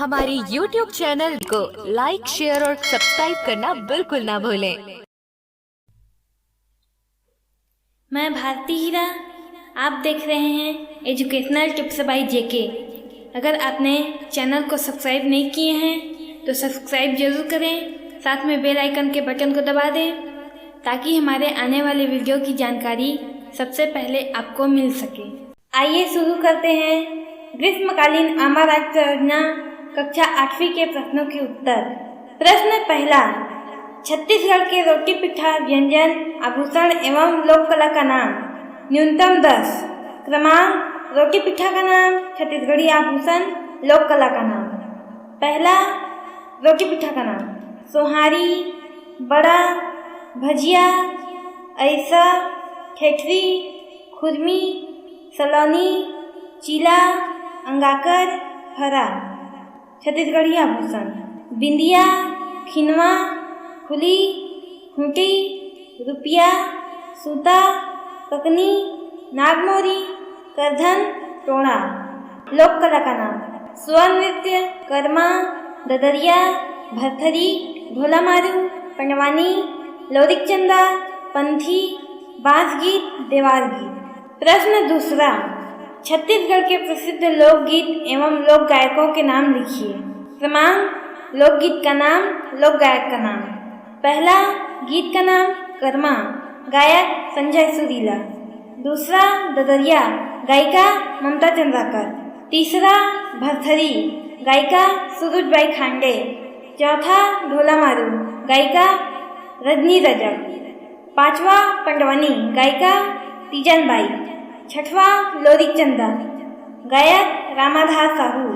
हमारी YouTube channel को like, share और सब्सक्राइब करना बिल्कुल ना भूलें। मैं भारती हीरा, आप देख रहे हैं एजुकेशनल टिप्स बाय जेके। अगर आपने चैनल को सब्सक्राइब नहीं किए हैं तो सब्सक्राइब जरूर करें, साथ में बेल आइकन के बटन को दबा दें ताकि हमारे आने वाले वीडियो की जानकारी सबसे पहले आपको मिल सके। आइए शुरू करते हैं ग्रीष्मकालीन आमा राज्य योजना कक्षा 8वीं के प्रश्नों के उत्तर। प्रश्न पहला, छत्तीसगढ़ के रोटी पिठा व्यंजन आभूषण एवं लोक कला का नाम। न्यूनतम 10। क्रमांक, रोटी पिठा का नाम, छत्तीसगढ़ी आभूषण, लोक कला का नाम। पहला, रोटी पिठा का नाम। सोहारी, बड़ा, भजिया, ऐसा, ठेठरी, खुरमी, सलोनी, चीला, अंगाकर, फरा। छत्तीसगढ़ी आभूषण, बिंदिया, खिनवा, खुली, खूंटी, रुपया, सूता, ककनी, नागमोरी, करधन, टोणा। लोक कला का नाम, स्वर्ण नृत्य, कर्मा, ददरिया, भरथरी, ढोला मारू, पंडवानी, लोरिक चंदा, पंथी, बांस गीत, देवार गीत। प्रश्न दूसरा, छत्तीसगढ़ के प्रसिद्ध लोकगीत एवं लोक गायकों के नाम लिखिए। क्रमांक, लोकगीत का नाम, लोक गायक का नाम। पहला, गीत का नाम कर्मा, गायक संजय सुरीला। दूसरा, ददरिया, गायिका ममता चंद्राकर। तीसरा, भरथरी, गायिका सूरजबाई खांडे। चौथा, ढोला मारू, गायिका रजनी रजक। पांचवा, पंडवानी, गायिका तीजनबाई। छठवा, लोरिक चंदा, गायक रामाधार साहू।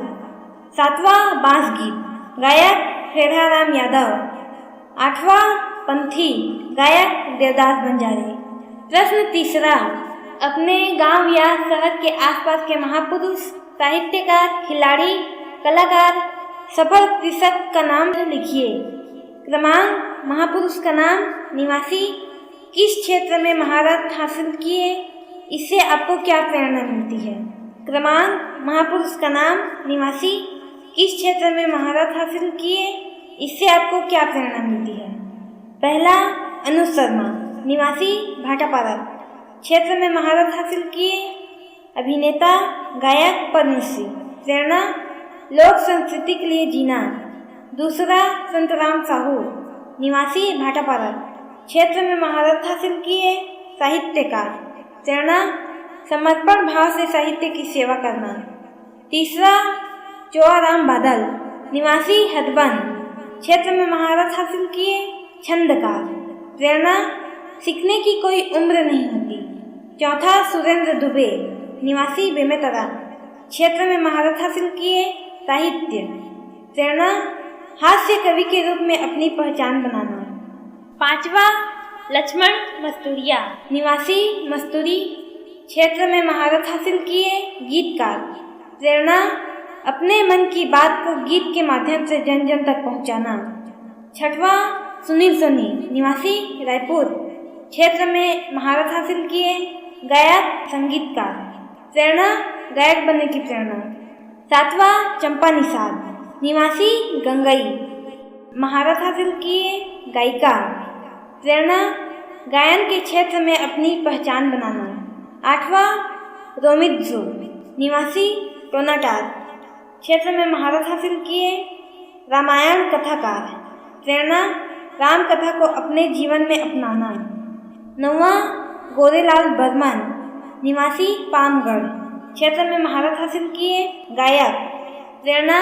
सातवां, बांस गीत, गायक फेराराम यादव। आठवां, पंथी, गायक देवदास बंजारे। प्रश्न तीसरा, अपने गांव या शहर के आसपास के महापुरुष, साहित्यकार, खिलाड़ी, कलाकार, सफल कृषक का नाम लिखिए। क्रमांक, महापुरुष का नाम, निवासी, किस क्षेत्र में महारत हासिल किए, इससे आपको क्या प्रेरणा मिलती है। क्रमांक, महापुरुष का नाम, निवासी, किस क्षेत्र में महारत हासिल किए, इससे आपको क्या प्रेरणा मिलती है। पहला, अनुज शर्मा, निवासी, भाटापारा, क्षेत्र में महारत हासिल किए, अभिनेता, गायक, पद्मश्री। प्रेरणा, लोक संस्कृति के लिए जीना। दूसरा, संतराम साहू, निवासी, भाटापारा, क्षेत्र में महारत हासिल किए, साहित्यकार। प्रेरणा, समर्पण भाव से साहित्य की सेवा करना। तीसरा, चौआराम बादल, निवासी, हथबंद, क्षेत्र में महारत हासिल किए, छंदकार। प्रेरणा, सीखने की कोई उम्र नहीं होती। चौथा, सुरेंद्र दुबे, निवासी, बेमेतरा, क्षेत्र में महारत हासिल किए, साहित्य। प्रेरणा, हास्य कवि के रूप में अपनी पहचान बनाना। पांचवा, लक्ष्मण मस्तूरिया, निवासी, मस्तूरी, क्षेत्र में महारत हासिल किए, गीतकार। प्रेरणा, अपने मन की बात को गीत के माध्यम से जन जन तक पहुंचाना। छठवां, सुनील सोनी, निवासी, रायपुर, क्षेत्र में महारत हासिल किए, गायक, संगीतकार। प्रेरणा, गायक बनने की प्रेरणा। सातवां, चंपा निषाद, निवासी, गंगई, महारत हासिल किए, गायिका। प्रेरणा, गायन के क्षेत्र में अपनी पहचान बनाना। आठवां, रोमित ध्रुव, निवासी, टोनाटार, क्षेत्र में महारत हासिल किए, रामायण कथाकार। प्रेरणा, राम कथा को अपने जीवन में अपनाना। नौवां, गोरेलाल बर्मन, निवासी, पामगढ़, क्षेत्र में महारत हासिल किए, गायक। प्रेरणा,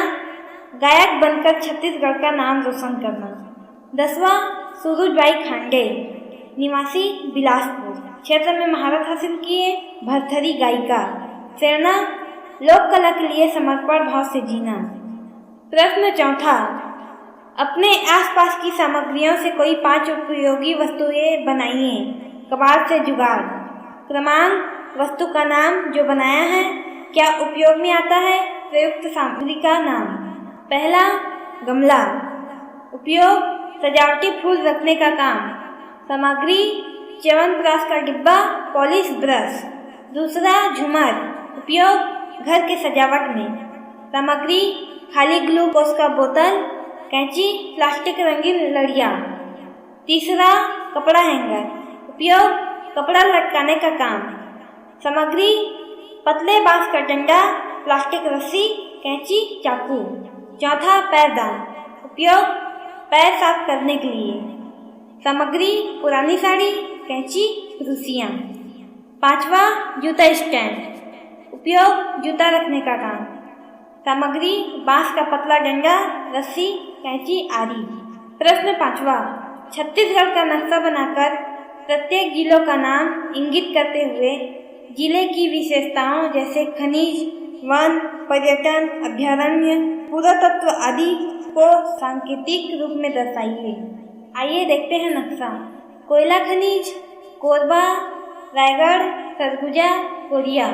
गायक बनकर छत्तीसगढ़ का नाम रोशन करना। 10वां, सूरजबाई खांडे, निवासी, बिलासपुर, क्षेत्र में महारत हासिल किए, भरथरी, गायिका। प्रेरणा, लोक कला के लिए समर्पण भाव से जीना। प्रश्न चौथा, अपने आसपास की सामग्रियों से कोई 5 उपयोगी वस्तुएं बनाइए। कबाड़ से जुगाड़। क्रमांक, वस्तु का नाम, जो बनाया है, क्या उपयोग में आता है, प्रयुक्त सामग्री का नाम। पहला, गमला, उपयोग, सजावटी फूल रखने का काम। सामग्री, च्यवनप्राश का डिब्बा, पॉलिश ब्रश। दूसरा, झूमर, उपयोग, घर के सजावट में। सामग्री खाली ग्लूकोज का बोतल, कैंची, प्लास्टिक रंगीन लड़ियाँ। तीसरा कपड़ा हैंगर, उपयोग कपड़ा लटकाने का काम। सामग्री पतले बांस का डंडा, प्लास्टिक रस्सी, कैंची, चाकू। चौथा पैरदान, उपयोग पैर साफ करने के लिए। सामग्री पुरानी साड़ी, कैंची, रुसियाँ। पांचवा जूता स्टैंड, उपयोग जूता रखने का काम। सामग्री बांस का पतला डंडा, रस्सी, कैंची आदि। प्रश्न पांचवा, छत्तीसगढ़ का नक्शा बनाकर प्रत्येक जिलों का नाम इंगित करते हुए जिले की विशेषताओं जैसे खनिज, वन, पर्यटन, अभ्यारण्य, पुरातत्व आदि को सांकेतिक रूप में दर्शाइए। आइए देखते हैं नक्शा। कोयला खनिज कोरबा, रायगढ़, सरगुजा, कोरिया।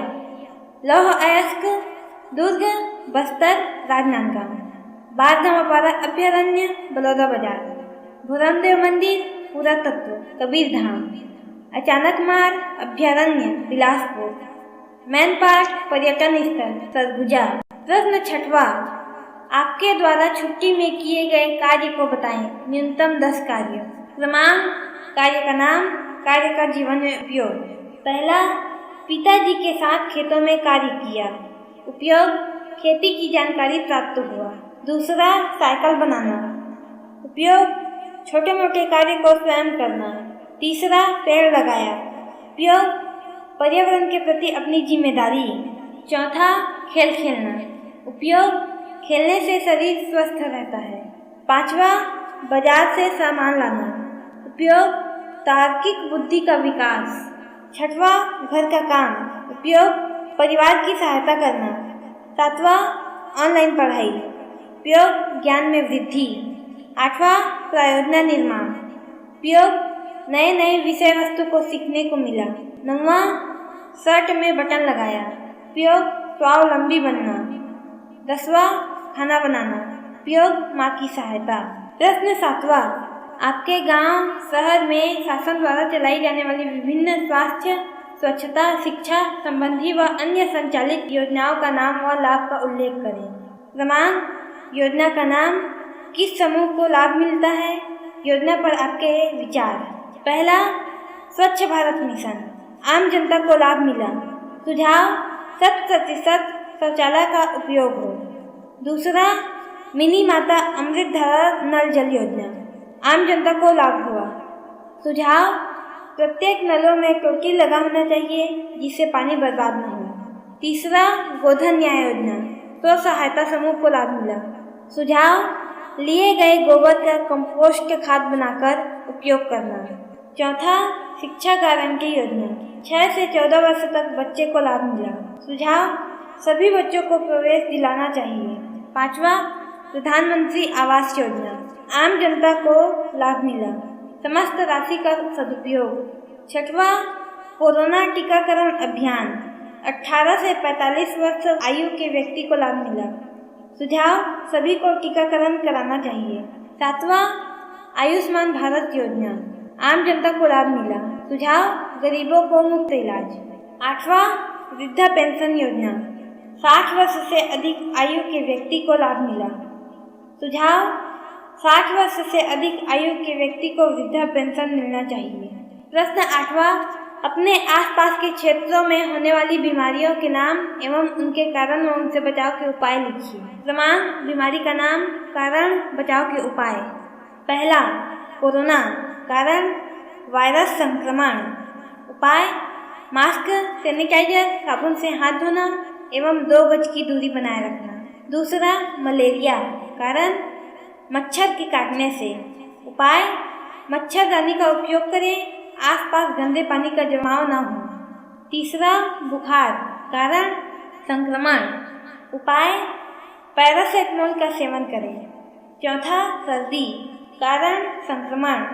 लौह अयस्क दुर्ग, बस्तर, राजनांदगांव। बारघमापारा अभ्यारण्य, बलौदा बाजार। भोरमदेव मंदिर, पुरातत्व, कबीर धाम। अचानक मार अभ्यारण्य, बिलासपुर। मैन पार्क पर्यटन स्थल, सरगुजा। प्रश्न छठवा, आपके द्वारा छुट्टी में किए गए कार्य को बताएं। न्यूनतम 10 कार्य। क्रमांक, कार्य का नाम, कार्य का जीवन में उपयोग। पहला, पिताजी के साथ खेतों में कार्य किया, उपयोग खेती की जानकारी प्राप्त हुआ। दूसरा, साइकिल बनाना, उपयोग छोटे मोटे कार्य को स्वयं करना। तीसरा, पेड़ लगाया, उपयोग पर्यावरण के प्रति अपनी जिम्मेदारी। चौथा, खेल खेलना, उपयोग खेलने से शरीर स्वस्थ रहता है। पांचवा, बाजार से सामान लाना, उपयोग तार्किक बुद्धि का विकास। छठवा, घर का काम, उपयोग परिवार की सहायता करना। सातवां, ऑनलाइन पढ़ाई, उपयोग ज्ञान में वृद्धि। आठवां, प्रायोजना निर्माण, उपयोग नए नए विषय वस्तु को सीखने को मिला। नौवां, शर्ट में बटन लगाया, उपयोग स्वावलंबी बनना। 10वां, खाना बनाना, उपयोग माँ की सहायता। प्रश्न 7वां, आपके गांव शहर में शासन द्वारा चलाई जाने वाली विभिन्न स्वास्थ्य, स्वच्छता, शिक्षा संबंधी व अन्य संचालित योजनाओं का नाम व लाभ का उल्लेख करें। क्रमांक, योजना का नाम, किस समूह को लाभ मिलता है, योजना पर आपके विचार। पहला, स्वच्छ भारत मिशन, आम जनता को लाभ मिला। सुझाव, 100% शौचालय का उपयोग हो। दूसरा, मिनी माता अमृत धारा नल जल योजना, आम जनता को लाभ हुआ। सुझाव, प्रत्येक नलों में टोटी लगा होना चाहिए जिससे पानी बर्बाद न हो। तीसरा, गोधन न्याय योजना, स्व सहायता समूह को लाभ मिला। सुझाव, लिए गए गोबर का कंपोस्ट खाद बनाकर उपयोग करना। चौथा, शिक्षा गारंटी योजना, 6 से 14 वर्ष तक बच्चे को लाभ मिला। सुझाव, सभी बच्चों को प्रवेश दिलाना चाहिए। पांचवा, प्रधानमंत्री आवास योजना, आम जनता को लाभ मिला, समस्त राशि का सदुपयोग। छठवां, कोरोना टीकाकरण अभियान, 18 से 45 वर्ष आयु के व्यक्ति को लाभ मिला। सुझाव, सभी को टीकाकरण कराना चाहिए। सातवां, आयुष्मान भारत योजना, आम जनता को लाभ मिला। सुझाव, गरीबों को मुफ्त इलाज। आठवां, वृद्धा पेंशन योजना, 60 वर्ष से अधिक आयु के व्यक्ति को लाभ मिला। सुझाव, 60 वर्ष से अधिक आयु के व्यक्ति को वृद्धा पेंशन मिलना चाहिए। प्रश्न 8वां, अपने आसपास के क्षेत्रों में होने वाली बीमारियों के नाम एवं उनके कारण व उनसे बचाव के उपाय लिखिए। क्रमांक, बीमारी का नाम, कारण, बचाव के उपाय। पहला, कोरोना, कारण वायरस संक्रमण। उपाय, मास्क, सैनिटाइजर, साबुन से हाथ धोना एवं 2 गज की दूरी बनाए रखना। दूसरा, मलेरिया, कारण मच्छर के काटने से। उपाय, मच्छरदानी का उपयोग करें, आसपास गंदे पानी का जमाव न हो। तीसरा, बुखार, कारण संक्रमण। उपाय, पैरासेटामोल का सेवन करें। चौथा, सर्दी, कारण संक्रमण।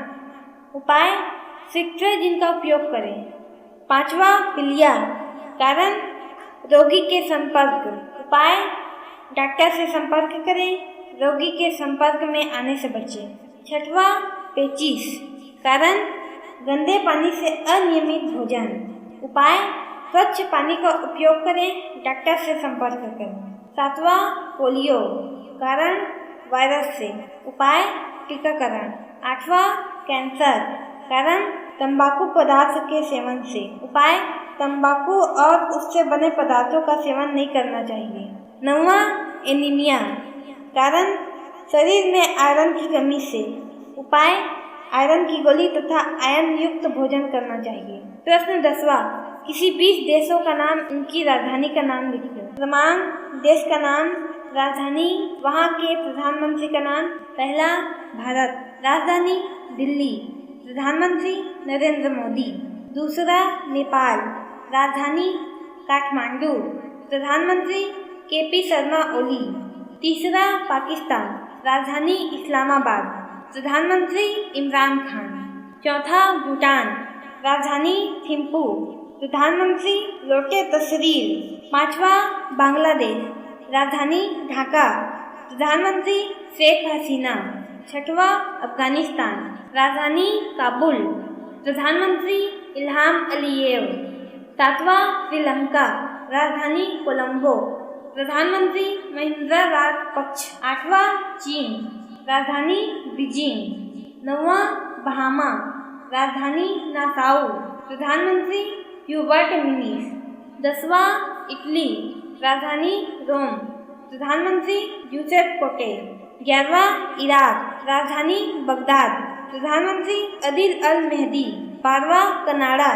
उपाय, सिट्राजिन का उपयोग करें। पांचवा, पीलिया, कारण रोगी के संपर्क। उपाय, डॉक्टर से संपर्क करें, रोगी के संपर्क में आने से बचें। छठवां, पेचिश, कारण गंदे पानी से अनियमित भोजन। उपाय, स्वच्छ पानी का उपयोग करें, डॉक्टर से संपर्क करें। सातवां पोलियो, कारण वायरस से, उपाय टीकाकरण। आठवां कैंसर, कारण तंबाकू पदार्थ के सेवन से, उपाय तंबाकू और उससे बने पदार्थों का सेवन नहीं करना चाहिए। नौवां एनीमिया, कारण शरीर में आयरन की कमी से, उपाय आयरन की गोली तथा आयरन युक्त भोजन करना चाहिए। प्रश्न 10वां, किसी 20 देशों का नाम, उनकी राजधानी का नाम लिखो। क्रमांक, देश का नाम, राजधानी, वहाँ के प्रधानमंत्री का नाम। पहला भारत, राजधानी दिल्ली, प्रधानमंत्री नरेंद्र मोदी। दूसरा नेपाल, राजधानी काठमांडू, प्रधानमंत्री KP शर्मा ओली। तीसरा पाकिस्तान, राजधानी इस्लामाबाद, प्रधानमंत्री इमरान खान। चौथा भूटान, राजधानी थिम्पू, प्रधानमंत्री लोटे तशरीर। पांचवा बांग्लादेश, राजधानी ढाका, प्रधानमंत्री शेख हसीना। छठवां अफगानिस्तान, राजधानी काबुल, प्रधानमंत्री इल्हाम अलीयेव। सातवां श्रीलंका, राजधानी कोलंबो, प्रधानमंत्री महिंद्रा राजपक्ष। आठवां चीन, राजधानी बीजिंग। नौवां बहामा, राजधानी नासाउ, प्रधानमंत्री ह्यूबर्ट मिनीस। 10वां इटली, राजधानी रोम, प्रधानमंत्री यूसेफ कोटे। 11वां इराक, राजधानी बगदाद, प्रधानमंत्री अदिल अल मेहदी। 12वां कनाडा,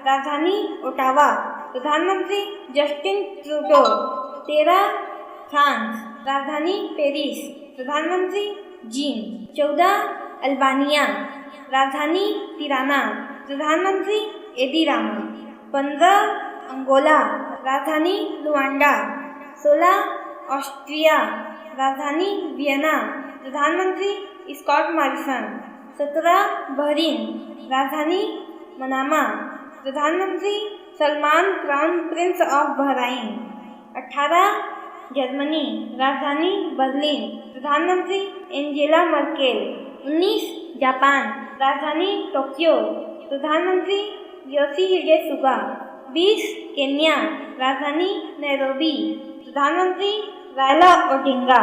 राजधानी ओटावा, प्रधानमंत्री जस्टिन ट्रूडो। 13 फ्रांस, राजधानी पेरिस, प्रधानमंत्री जीन। 14 अल्बानिया, राजधानी तिराना, प्रधानमंत्री एदी रामा। 15 अंगोला, राजधानी लुआंडा। 16 ऑस्ट्रिया, राजधानी वियना, प्रधानमंत्री स्कॉट मॉरिसन। 17 बहरीन, राजधानी मनामा, प्रधानमंत्री Salman crown Prince of Bahrain. 18 Germany, राजधानी बर्लिन, प्रधानमंत्री एंजेला मर्केल। 19 जापान, राजधानी टोक्यो, प्रधानमंत्री योशिहिडे सुगा। 20 केन्या, राजधानी नैरोबी, प्रधानमंत्री रायला ओडिंगा।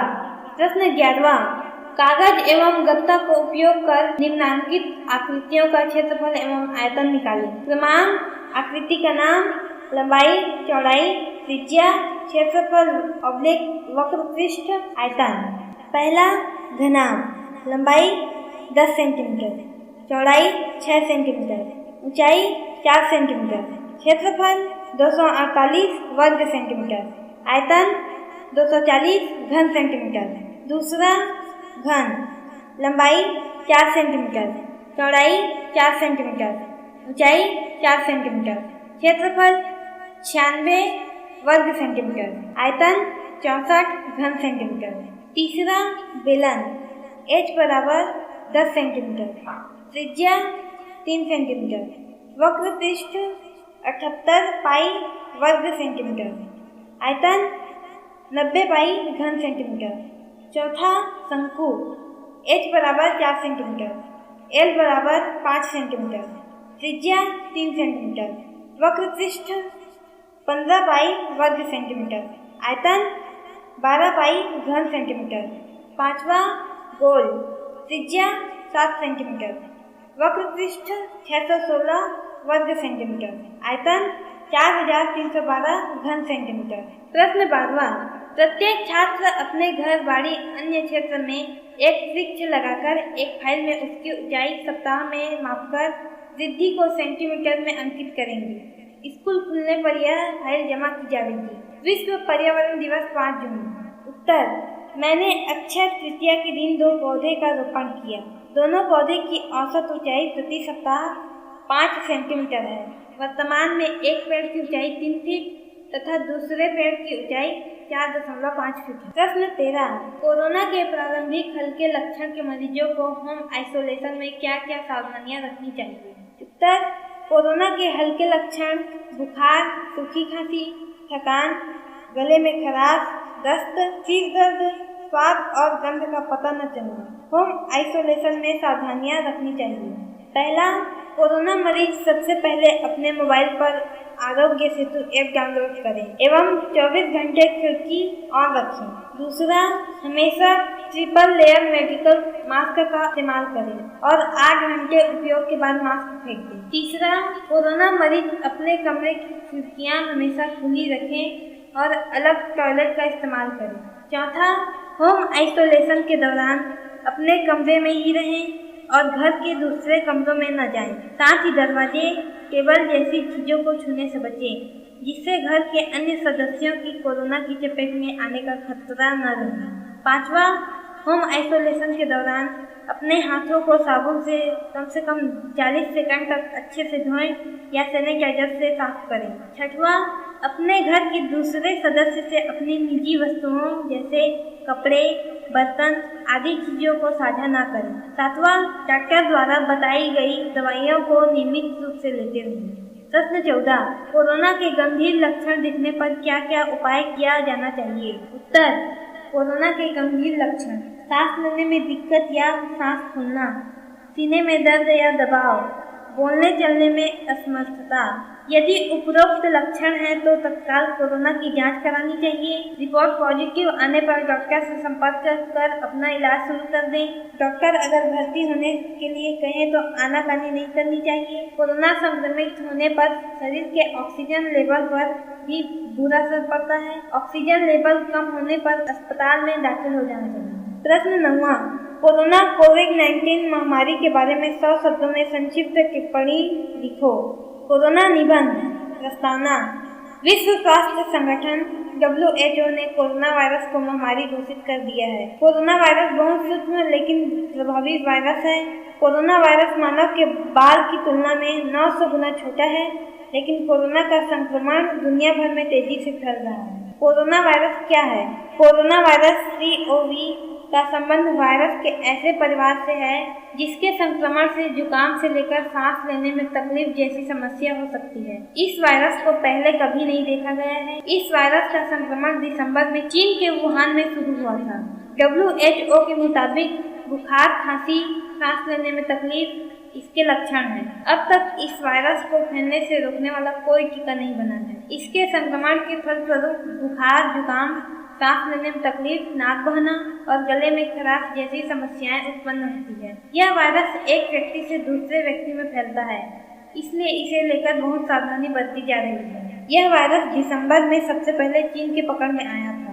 प्रश्न 11वां, कागज एवं गत्ता को उपयोग कर निम्नांकित आकृतियों का क्षेत्रफल एवं आयतन निकालें। क्रमांक, आकृति का नाम, लंबाई, चौड़ाई, त्रिज्या, क्षेत्रफल / वक्र पृष्ठ, आयतन। पहला घनाभ, लंबाई 10 सेंटीमीटर, चौड़ाई 6 सेंटीमीटर, ऊंचाई 4 सेंटीमीटर, क्षेत्रफल 248 वर्ग सेंटीमीटर, आयतन 240 घन सेंटीमीटर। दूसरा घन, लंबाई 4 सेंटीमीटर, चौड़ाई 4 सेंटीमीटर, ऊंचाई 4 सेंटीमीटर, क्षेत्रफल 96 वर्ग सेंटीमीटर, आयतन 64 घन सेंटीमीटर। तीसरा बेलन, h बराबर 10 सेंटीमीटर, त्रिज्या 3 सेंटीमीटर, वक्र पृष्ठ 78 पाई वर्ग सेंटीमीटर, आयतन 90 पाई घन सेंटीमीटर। चौथा शंकु, h बराबर 4 सेंटीमीटर, l बराबर 5 सेंटीमीटर, त्रिज्या 3 सेंटीमीटर, वक्र पृष्ठ 15 पाई वर्ग सेंटीमीटर, आयतन 12 पाई घन सेंटीमीटर। पांचवा गोल, त्रिज्या 7 सेंटीमीटर, वक्र पृष्ठ 616 वर्ग सेंटीमीटर, आयतन 4312 घन सेंटीमीटर। प्रश्न 12वां, प्रत्येक छात्र अपने घर बाड़ी अन्य क्षेत्र में एक वृक्ष लगाकर एक फाइल में उसकी ऊंचाई सप्ताह में मापकर वृद्धि को सेंटीमीटर में अंकित करेंगे। स्कूल खुलने पर यह फाइल जमा की जाएगी। विश्व पर्यावरण दिवस 5 जून। उत्तर, मैंने अक्षय तृतीया के दिन 2 पौधे का रोपण किया। दोनों पौधे की औसत ऊंचाई प्रति सप्ताह 5 सेंटीमीटर है। वर्तमान में एक पेड़ की ऊंचाई 3 फीट तथा दूसरे पेड़ की ऊंचाई 4.5 फीट है। प्रश्न 13, कोरोना के प्रारंभिक हल्के लक्षण के मरीजों को होम आइसोलेशन में क्या क्या सावधानियां रखनी चाहिए? उत्तर, कोरोना के हल्के लक्षण बुखार, सूखी खांसी, थकान, गले में खराश, दस्त, सिर दर्द, स्वाद और गंध का पता न चलना। होम आइसोलेशन में सावधानियां रखनी चाहिए। पहला, कोरोना मरीज सबसे पहले अपने मोबाइल पर आरोग्य सेतु ऐप डाउनलोड करें एवं 24 घंटे खिड़की ऑन रखें। दूसरा, हमेशा ट्रिपल लेयर मेडिकल मास्क का इस्तेमाल करें और 8 घंटे उपयोग के बाद मास्क फेंक दें। तीसरा, कोरोना मरीज अपने कमरे की खिड़कियां हमेशा खुली रखें और अलग टॉयलेट का इस्तेमाल करें। चौथा, होम आइसोलेशन के दौरान अपने कमरे में ही रहें और घर के दूसरे कमरों में न जाएं। साथ ही दरवाजे, टेबल जैसी चीजों को छूने से बचें, जिससे घर के अन्य सदस्यों की कोरोना की चपेट में आने का खतरा न रहे। पांचवा, होम आइसोलेशन के दौरान अपने हाथों को साबुन से कम 40 सेकंड तक अच्छे से धोएं या सैनिटाइजर से साफ करें। छठवां, अपने घर के दूसरे सदस्य से अपनी निजी वस्तुओं जैसे कपड़े, बर्तन आदि चीजों को साझा न करें। सातवां, डॉक्टर द्वारा बताई गई दवाइयों को नियमित रूप से लेते रहें। प्रश्न 14, कोरोना के गंभीर लक्षण दिखने पर क्या क्या उपाय किया जाना चाहिए? उत्तर, कोरोना के गंभीर लक्षण: सांस लेने में दिक्कत या सांस फूलना, सीने में दर्द या दबाव, बोलने चलने में असमर्थता। यदि उपरोक्त लक्षण हैं तो तत्काल कोरोना की जांच करानी चाहिए। रिपोर्ट पॉजिटिव आने पर डॉक्टर से संपर्क कर अपना इलाज शुरू कर दें। डॉक्टर अगर भर्ती होने के लिए कहें तो आनाकानी नहीं करनी चाहिए। कोरोना संक्रमित होने पर शरीर के ऑक्सीजन लेवल पर भी बुरा असर पड़ता है। ऑक्सीजन लेवल कम होने पर अस्पताल में दाखिल हो जाना चाहिए। प्रश्न 9, कोरोना कोविड-19 महामारी के बारे में 100 शब्दों में संक्षिप्त टिप्पणी लिखो। कोरोना निबंध। प्रस्तावना: विश्व स्वास्थ्य संगठन WHO ने कोरोना वायरस को महामारी घोषित कर दिया है। कोरोना वायरस बहुत सूक्ष्म लेकिन प्रभावी वायरस है। कोरोना वायरस मानव के बाल की तुलना में 900 गुना छोटा है, लेकिन कोरोना का संक्रमण दुनिया भर में तेजी से फैल रहा है। कोरोना वायरस क्या है? कोरोना वायरस CoV का संबंध वायरस के ऐसे परिवार से है जिसके संक्रमण से जुकाम से लेकर सांस लेने में तकलीफ जैसी समस्या हो सकती है। इस वायरस को पहले कभी नहीं देखा गया है। इस वायरस का संक्रमण दिसंबर में चीन के वुहान में शुरू हुआ था। WHO के मुताबिक बुखार, खांसी, सांस लेने में तकलीफ इसके लक्षण हैं। अब तक इस वायरस को फैलने से रोकने वाला कोई टीका नहीं बना है। इसके संक्रमण के फलस्वरूप बुखार, जुकाम, सांस लेने में तकलीफ, नाक बहना और गले में खराश जैसी समस्याएं उत्पन्न होती है। यह वायरस एक व्यक्ति से दूसरे व्यक्ति में फैलता है, इसलिए इसे लेकर बहुत सावधानी बरती जा रही है। यह वायरस दिसंबर में सबसे पहले चीन के पकड़ में आया था।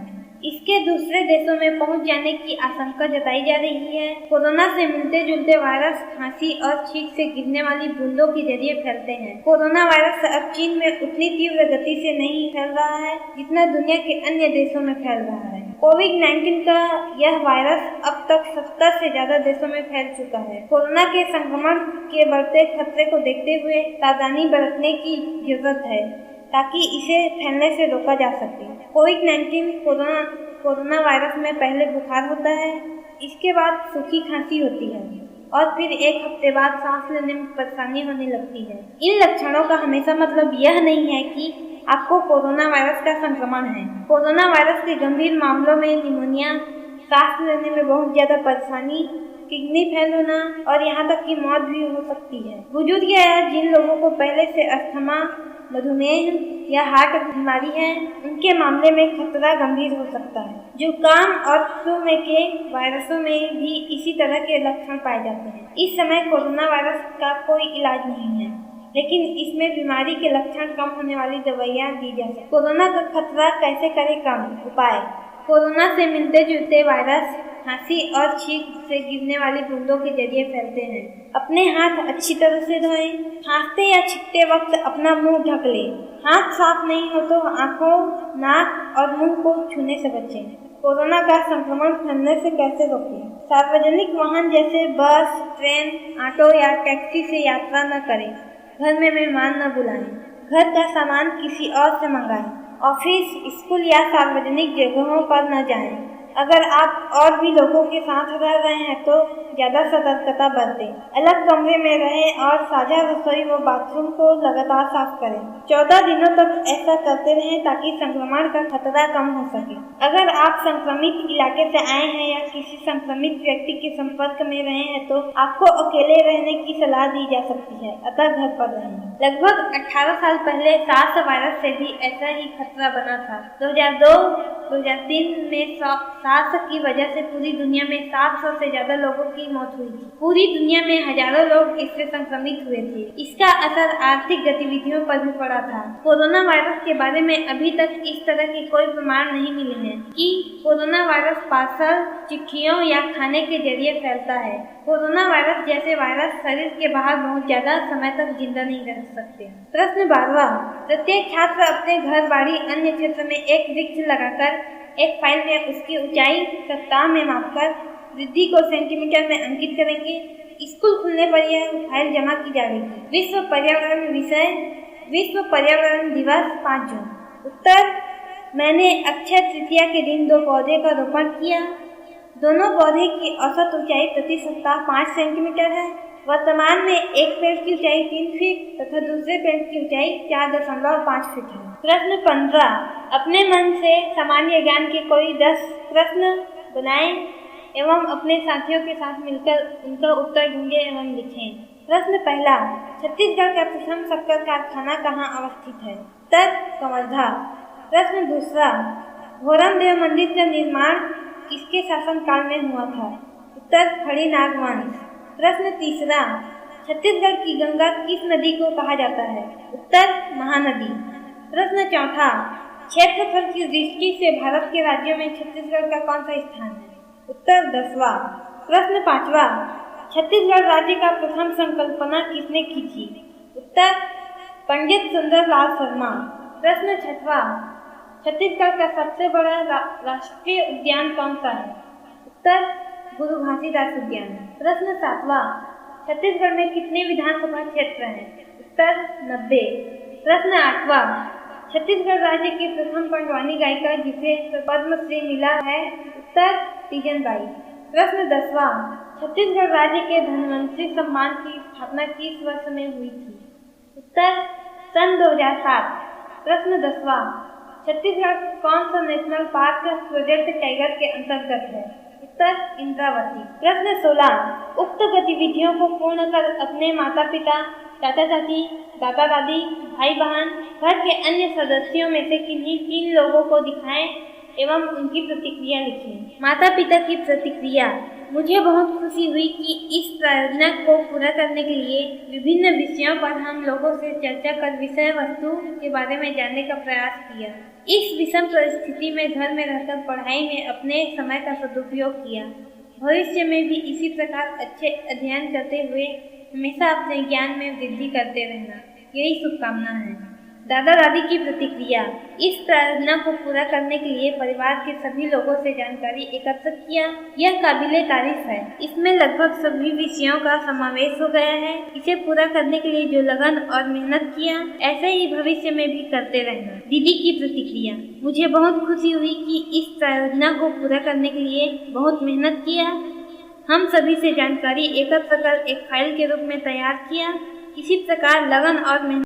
इसके दूसरे देशों में पहुंच जाने की आशंका जताई जा रही है। कोरोना से मिलते जुलते वायरस खांसी और छींक से गिरने वाली बूंदों के जरिए फैलते हैं। कोरोना वायरस अब चीन में उतनी तीव्र गति से नहीं फैल रहा है जितना दुनिया के अन्य देशों में फैल रहा है। कोविड-19 का यह वायरस अब तक 70 से ज्यादा देशों में फैल चुका है। कोरोना के संक्रमण के बढ़ते खतरे को देखते हुए सावधानी बरतने की जरूरत है ताकि इसे फैलने से रोका जा सके। कोविड-19 कोरोना वायरस में पहले बुखार होता है, इसके बाद सूखी खांसी होती है और फिर एक हफ्ते बाद सांस लेने में परेशानी होने लगती है। इन लक्षणों का हमेशा मतलब यह नहीं है कि आपको कोरोना वायरस का संक्रमण है। कोरोना वायरस के गंभीर मामलों में निमोनिया, सांस लेने में बहुत ज्यादा परेशानी, किडनी फेल होना और यहाँ तक कि मौत भी हो सकती है। बुजुर्ग या जिन लोगों को पहले से अस्थमा, मधुमेह या हार्ट बीमारी है, उनके मामले में खतरा गंभीर हो सकता है। जुकाम और फ्लू में के वायरसों में भी इसी तरह के लक्षण पाए जाते हैं। इस समय कोरोना वायरस का कोई इलाज नहीं है, लेकिन इसमें बीमारी के लक्षण कम होने वाली दवाइयाँ दी जा सकती हैं। कोरोना का खतरा कैसे करें कम? उपाय: कोरोना से मिलते जुलते वायरस खांसी और छींक से गिरने वाली बूंदों के जरिए फैलते हैं। अपने हाथ अच्छी तरह से धोएं। खांसते या छींकते वक्त अपना मुंह ढक लें। हाथ साफ नहीं हो तो आंखों, नाक और मुंह को छूने से बचें। कोरोना का संक्रमण फैलने से कैसे रोकें? सार्वजनिक वाहन जैसे बस, ट्रेन, ऑटो या टैक्सी से यात्रा न करें। घर में मेहमान न बुलाएं। घर का सामान किसी और से मंगाएं। ऑफिस, स्कूल या सार्वजनिक जगहों पर न जाएं। अगर आप और भी लोगों के साथ रह रहे हैं तो ज्यादा सतर्कता बरतें, अलग कमरे में रहें और साझा रसोई व बाथरूम को लगातार साफ करें। 14 दिनों तक ऐसा करते रहें ताकि संक्रमण का खतरा कम हो सके। अगर आप संक्रमित इलाके से आए हैं या किसी संक्रमित व्यक्ति के संपर्क में रहे हैं तो आपको अकेले रहने की सलाह दी जा सकती है, अतः घर पर रहें। लगभग 18 साल पहले सार्स वायरस से भी ऐसा ही खतरा बना था। 2002-2003 में सार्स की वजह से पूरी दुनिया में 700 से ज्यादा लोगों की मौत हुई थी। पूरी दुनिया में हजारों लोग इससे संक्रमित हुए थे। इसका असर आर्थिक गतिविधियों पर भी पड़ा था। कोरोना वायरस के बारे में अभी तक इस तरह के कोई प्रमाण नहीं मिले हैं कि कोरोना वायरस पार्सल, चिट्ठियों या खाने के जरिए फैलता है। कोरोना वायरस जैसे वायरस शरीर के बाहर बहुत ज्यादा समय तक जिंदा नहीं रह सकते। प्रश्न 12वां, प्रत्येक छात्र अपने घर, बाड़ी, अन्य क्षेत्र में एक वृक्ष लगाकर एक फाइल में उसकी ऊंचाई सप्ताह में मापकर वृद्धि को सेंटीमीटर में अंकित करेंगे। स्कूल खुलने पर यह फाइल जमा की जाएगी। विश्व पर्यावरण विषय, विश्व पर्यावरण दिवस 5 जून। उत्तर, मैंने अक्षय तृतीया के दिन 2 पौधे का रोपण किया। दोनों पौधे की औसत ऊंचाई प्रति सप्ताह 5 सेंटीमीटर है। वर्तमान में एक पेड़ की ऊंचाई 3 फीट तथा दूसरे पेड़ की ऊंचाई 4.5 फीट है। प्रश्न 15, अपने मन से सामान्य ज्ञान के कोई 10 प्रश्न बनाएं एवं अपने साथियों के साथ मिलकर उनका उत्तर ढूंढें एवं लिखें। प्रश्न पहला, छत्तीसगढ़ का प्रथम शक्कर कारखाना कहाँ अवस्थित है? उत्तर, कवर्धा। प्रश्न दूसरा, घोरम देव मंदिर का निर्माण किसके शासनकाल में हुआ था? उत्तर, खड़ीनाग वंश। प्रश्न तीसरा, छत्तीसगढ़ की गंगा किस नदी को कहा जाता है? उत्तर, महानदी। प्रश्न चौथा, क्षेत्रफल की दृष्टि से भारत के राज्यों में छत्तीसगढ़ का कौन सा स्थान है? उत्तर, 10वां। प्रश्न 5वां, छत्तीसगढ़ राज्य का प्रथम संकल्पना किसने की थी? उत्तर, पंडित सुंदरलाल शर्मा। प्रश्न 6वां, छत्तीसगढ़ का सबसे बड़ा राष्ट्रीय उद्यान कौन सा है? उत्तर, गुरु घासीदास उद्यान। प्रश्न 7वां, छत्तीसगढ़ में कितने विधानसभा क्षेत्र हैं? उत्तर, 90। प्रश्न 8वां, छत्तीसगढ़ राज्य की प्रथम पंडवानी गायिका जिसे पद्मश्री मिला है? उत्तर, तीजन बाई। प्रश्न 10वां, छत्तीसगढ़ राज्य के धन्वंतरी सम्मान की स्थापना किस वर्ष में हुई थी? उत्तर, सन 2007। प्रश्न 10वां, छत्तीसगढ़ कौन सा नेशनल पार्क प्रोजेक्ट टाइगर के अंतर्गत है? उत्तर, इंद्रावती। प्रश्न 16, उक्त गतिविधियों को पूर्ण कर अपने माता पिता, चाचा चाची, दादा दादी, भाई बहन, घर के अन्य सदस्यों में से किन्हीं 3 लोगों को दिखाएं एवं उनकी प्रतिक्रिया लिखें। माता पिता की प्रतिक्रिया, मुझे बहुत खुशी हुई कि इस परियोजना को पूरा करने के लिए विभिन्न विषयों पर हम लोगों से चर्चा कर विषय वस्तु के बारे में जानने का प्रयास किया। इस विषम परिस्थिति में घर में रहकर पढ़ाई में अपने समय का सदुपयोग किया। भविष्य में भी इसी प्रकार अच्छे अध्ययन करते हुए हमेशा अपने ज्ञान में वृद्धि करते रहना, यही शुभकामना है। दादा दादी की प्रतिक्रिया, इस परियोजना को पूरा करने के लिए परिवार के सभी लोगों से जानकारी एकत्र किया। यह काबिले तारीफ है। इसमें लगभग सभी विषयों का समावेश हो गया है। इसे पूरा करने के लिए जो लगन और मेहनत किया, ऐसे ही भविष्य में भी करते रहना। दीदी की प्रतिक्रिया, मुझे बहुत खुशी हुई कि इस परियोजना को पूरा करने के लिए बहुत मेहनत किया। हम सभी से जानकारी एकत्र कर एक फाइल के रूप में तैयार किया। इसी प्रकार लगन और मेहनत